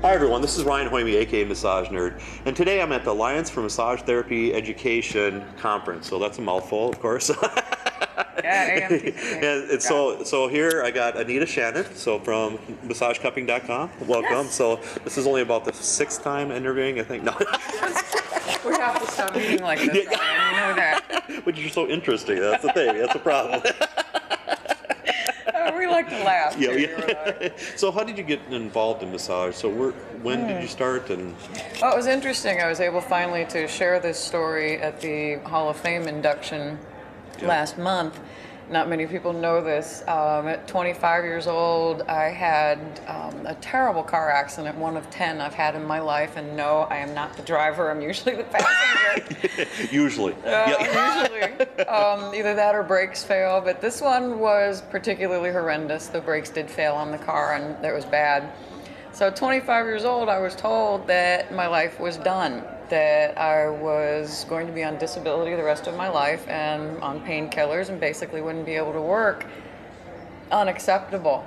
Hi everyone, this is Ryan Hoyme, aka Massage Nerd, and today I'm at the Alliance for Massage Therapy Education Conference. So that's a mouthful, of course. Yeah, And so here I got Anita Shannon, so from massagecupping.com. Welcome. Yes. So this is only about the 6th time interviewing, I think. No. We have to stop meeting like this, Ryan. You know that. But you're so interesting. That's the thing. That's the problem. We like to laugh. Yeah, too, yeah. you and I. So how did you get involved in massage? So when did you start? And Well, it was interesting. I was able finally to share this story at the Hall of Fame induction last month. Not many people know this. At 25 years old, I had a terrible car accident, one of 10 I've had in my life. And no, I am not the driver. I'm usually the passenger. Usually. Usually. Either that or brakes fail. But this one was particularly horrendous. The brakes did fail on the car, and it was bad. So at 25 years old, I was told that my life was done, that I was going to be on disability the rest of my life and on painkillers and basically wouldn't be able to work. Unacceptable.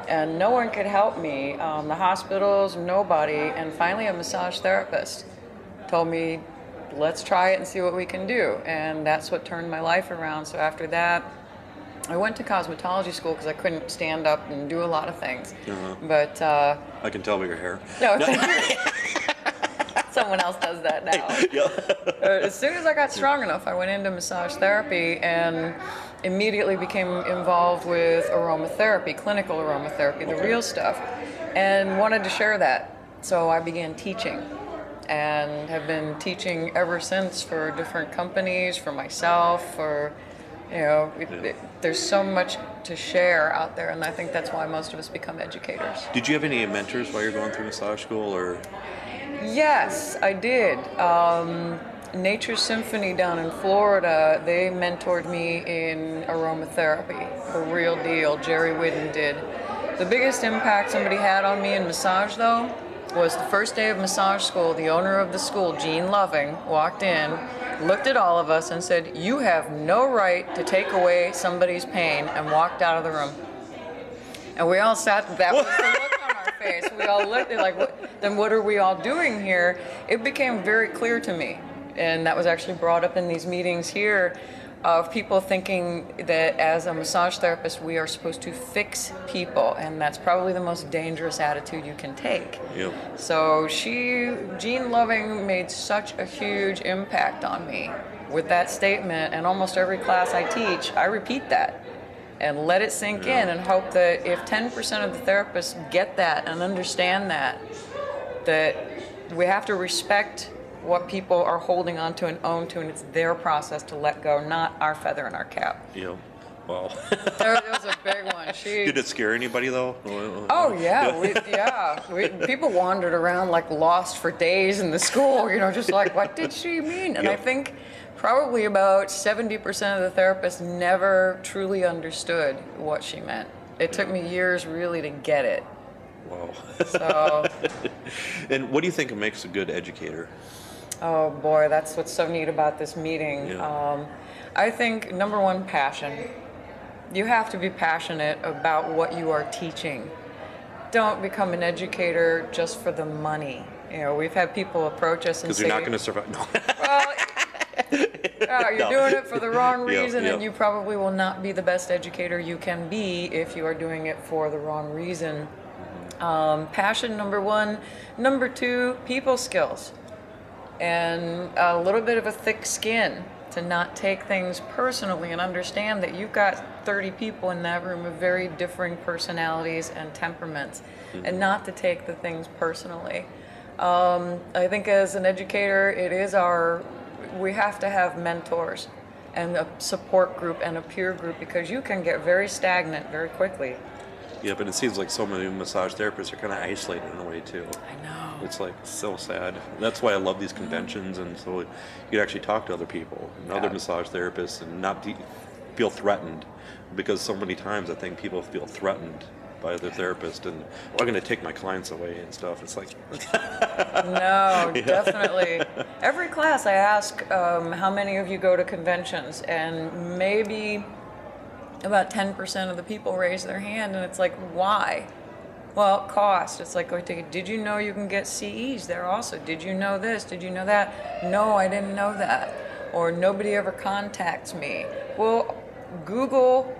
And no one could help me. The hospitals, nobody. And finally a massage therapist told me, let's try it and see what we can do. And that's what turned my life around. So after that, I went to cosmetology school because I couldn't stand up and do a lot of things. But I can tell by your hair. no, thank you. Someone else does that now. As soon as I got strong enough, I went into massage therapy and immediately became involved with aromatherapy, clinical aromatherapy, the real stuff, and wanted to share that. So I began teaching and have been teaching ever since for different companies, for myself, for, you know, there's so much to share out there, and I think that's why most of us become educators. Did you have any mentors while you're going through massage school, or? Yes, I did. Nature Symphony down in Florida, they mentored me in aromatherapy, the real deal. Jerry Whidden did. The biggest impact somebody had on me in massage, though, was the first day of massage school. The owner of the school, Gene Loving, walked in, looked at all of us and said, "You have no right to take away somebody's pain," and walked out of the room. And we all sat, that was the look on our face. We all looked at like, then what are we all doing here? It became very clear to me, and that was actually brought up in these meetings here, of people thinking that as a massage therapist, we are supposed to fix people, and that's probably the most dangerous attitude you can take. Yep. So Gene Loving made such a huge impact on me with that statement, and almost every class I teach, I repeat that and let it sink in and hope that if 10% of the therapists get that and understand that we have to respect what people are holding on to and own to, and it's their process to let go, not our feather in our cap. Yeah. Wow. That was a big one. Did it scare anybody though? Oh yeah, people wandered around like lost for days in the school, you know, just like, what did she mean? And I think probably about 70% of the therapists never truly understood what she meant. It took me years really to get it. Wow. So. And what do you think makes a good educator? Oh boy, that's what's so neat about this meeting. Yeah. I think number one, passion. You have to be passionate about what you are teaching. Don't become an educator just for the money. You know, we've had people approach us and say, because you're not going to survive. No. Well, you're doing it for the wrong reason, yeah. and you probably will not be the best educator you can be if you are doing it for the wrong reason. Passion, number one. Number two, people skills. And a little bit of a thick skin to not take things personally and understand that you've got 30 people in that room of very differing personalities and temperaments, and not to take the things personally. I think as an educator, we have to have mentors and a support group and a peer group, because you can get very stagnant very quickly. Yeah, but it seems like so many massage therapists are kind of isolated in a way too. I know. It's like so sad. That's why I love these conventions, and so you can actually talk to other people and other massage therapists and not feel threatened, because so many times I think people feel threatened by their therapist and, I'm going to take my clients away and stuff. It's like... No, definitely. Every class I ask how many of you go to conventions, and maybe about 10% of the people raise their hand, and it's like, why? Well, cost. It's like going to, did you know you can get CEs there also? Did you know this? Did you know that? No, I didn't know that. Or nobody ever contacts me. Well, Google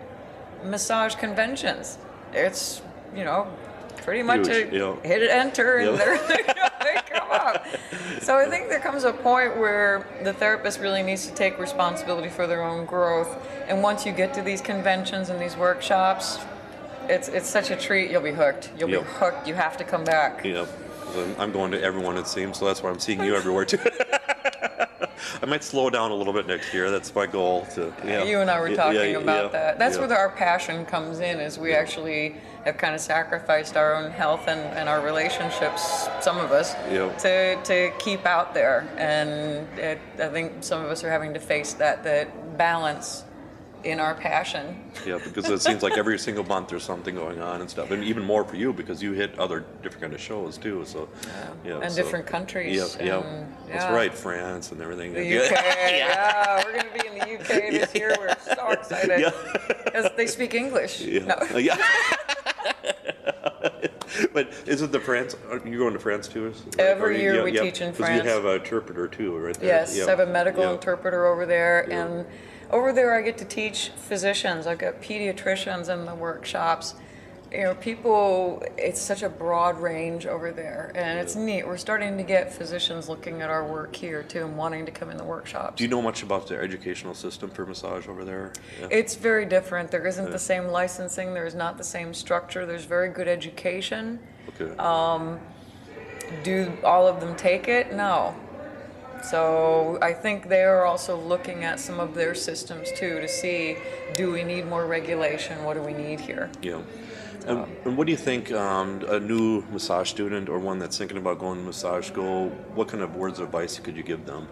massage conventions. It's, pretty much Huge, hit enter and they come up. So I think there comes a point where the therapist really needs to take responsibility for their own growth. And once you get to these conventions and these workshops, it's such a treat. You'll be hooked. You'll be hooked. You have to come back. I'm going to everyone, it seems, so that's why I'm seeing you everywhere too. I might slow down a little bit next year. That's my goal. You and I were talking about that. That's where our passion comes in, is we actually have kind of sacrificed our own health and our relationships, some of us, to keep out there. And I think some of us are having to face that balance in our passion. Yeah, because it seems like every single month there's something going on and stuff, and even more for you because you hit other different kind of shows too. So, and different countries. That's right, France and everything. The UK, we're going to be in the UK this year. We're so excited because they speak English. But isn't the France? You're going to France too? Every year we teach in France. Because you have an interpreter too, right there. Yes, I have a medical interpreter over there, and over there I get to teach physicians. I've got pediatricians in the workshops. People, it's such a broad range over there, and it's neat. We're starting to get physicians looking at our work here too and wanting to come in the workshops. Do you know much about the educational system for massage over there? It's very different. There isn't the same licensing. There's not the same structure. There's very good education. Okay. Do all of them take it? No. So I think they are also looking at some of their systems too to see, do we need more regulation? What do we need here? Yeah. And what do you think, a new massage student or one that's thinking about going to massage school, what kind of words of advice could you give them?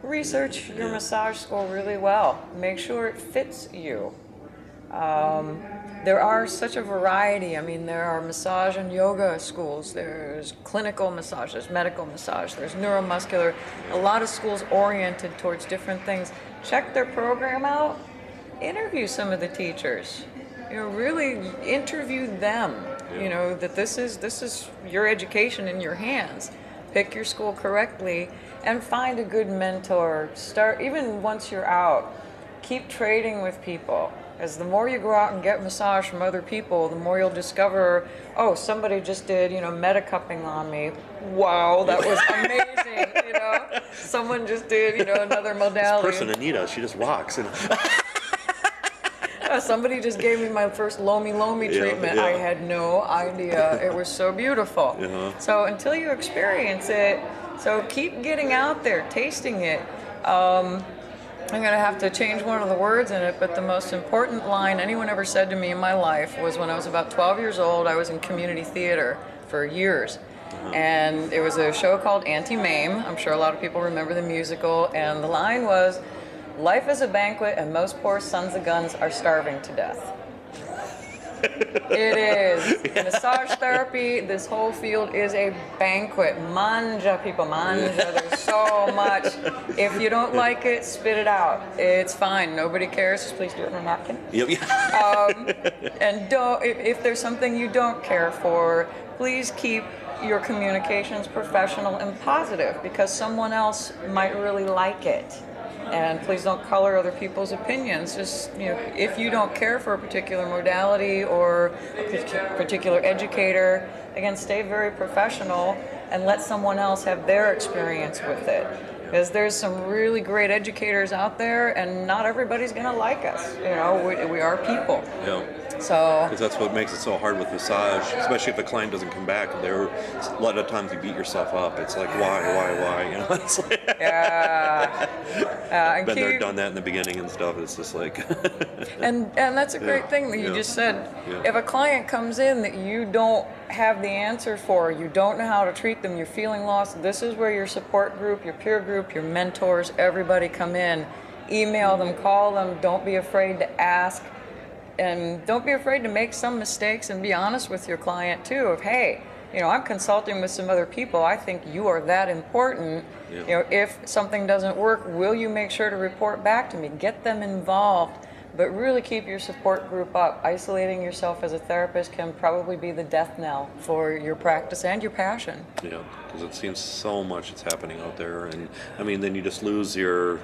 Research your massage school really well. Make sure it fits you. There are such a variety. I mean, there are massage and yoga schools. There's clinical massage, there's medical massage, there's neuromuscular. A lot of schools oriented towards different things. Check their program out. Interview some of the teachers. Really interview them. That this is your education in your hands. Pick your school correctly and find a good mentor. Start, even once you're out, keep trading with people. As the more you go out and get massage from other people, the more you'll discover, oh, somebody just did, meta-cupping on me. Wow, that was amazing, Someone just did, another modality. This person, Anita, she just rocks. Somebody just gave me my first Lomi treatment. I had no idea. It was so beautiful. So until you experience it, so keep getting out there, tasting it. I'm going to have to change one of the words in it, but the most important line anyone ever said to me in my life was when I was about 12 years old. I was in community theater for years. And it was a show called Auntie-Mame. I'm sure a lot of people remember the musical. And the line was, "Life is a banquet and most poor sons of guns are starving to death." It is. Massage therapy, this whole field is a banquet. Manja, people, manja. There's so much. If you don't like it, spit it out. It's fine. Nobody cares. Just please do it in a napkin. And if there's something you don't care for, please keep your communications professional and positive, because someone else might really like it. And please don't color other people's opinions. Just, if you don't care for a particular modality or a particular educator, again, stay very professional and let someone else have their experience with it. Because there's some really great educators out there, and not everybody's going to like us. We are people. So, because that's what makes it so hard with massage, especially if the client doesn't come back. A lot of times you beat yourself up. It's like, why? It's like, and been there, done that in the beginning and stuff. It's just like, and that's a great thing that you just said. If a client comes in that you don't have the answer for, you don't know how to treat them, you're feeling lost, this is where your support group, your peer group, your mentors, everybody come in. Email them, call them. Don't be afraid to ask. And don't be afraid to make some mistakes, and be honest with your client too of, hey, I'm consulting with some other people. I think you are that important. If something doesn't work, will you make sure to report back to me? Get them involved. but really keep your support group up. Isolating yourself as a therapist can probably be the death knell for your practice and your passion. Yeah, because it seems so much is happening out there, and I mean, then you just lose your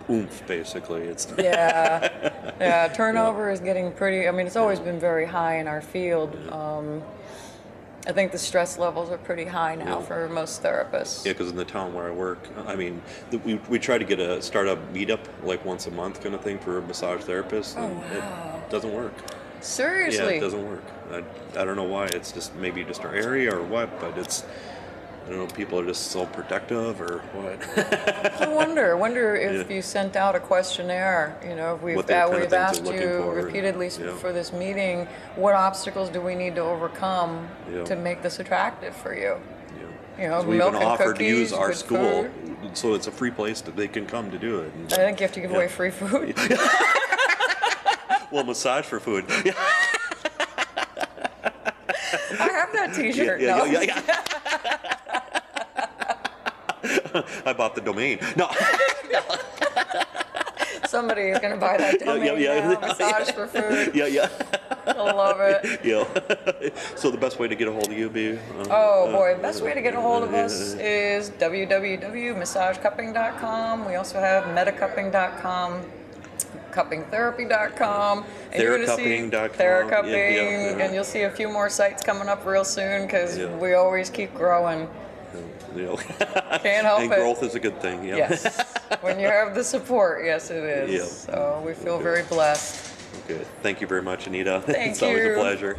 oomph, basically. It's Yeah, turnover is getting pretty, I mean, it's always been very high in our field. I think the stress levels are pretty high now for most therapists. Yeah, because in the town where I work, I mean, we try to get a startup meetup like once a month kind of thing for massage therapists, and it doesn't work. Seriously? Yeah, it doesn't work. I don't know why. It's just maybe just our area or what, but it's, I don't know, people are just so protective or what. I wonder if you sent out a questionnaire, you know, if we've What kind of things they're asked looking you for, repeatedly yeah. for this meeting, what obstacles do we need to overcome Yeah. to make this attractive for you? Yeah. You know, 'Cause we milk even and offered to cookies, use our good school, food. so it's a free place that they can come to do it. And, I think you have to give away free food. well, massage for food. Yeah. I have that T-shirt. Yeah, no? yeah. I bought the domain. No. Somebody is going to buy that domain now. Massage for food. Yeah. I love it. Yeah. So the best way to get a hold of you be? Oh boy, the best way to get a hold of us is www.massagecupping.com. We also have metacupping.com, cuppingtherapy.com, and you're going to see Theracupping, and you'll see a few more sites coming up real soon because we always keep growing. Can't help and it. growth is a good thing. Yeah. Yes, when you have the support, yes it is. Yeah. So we feel very blessed. Okay. Thank you very much, Anita. Thank It's always a you. pleasure.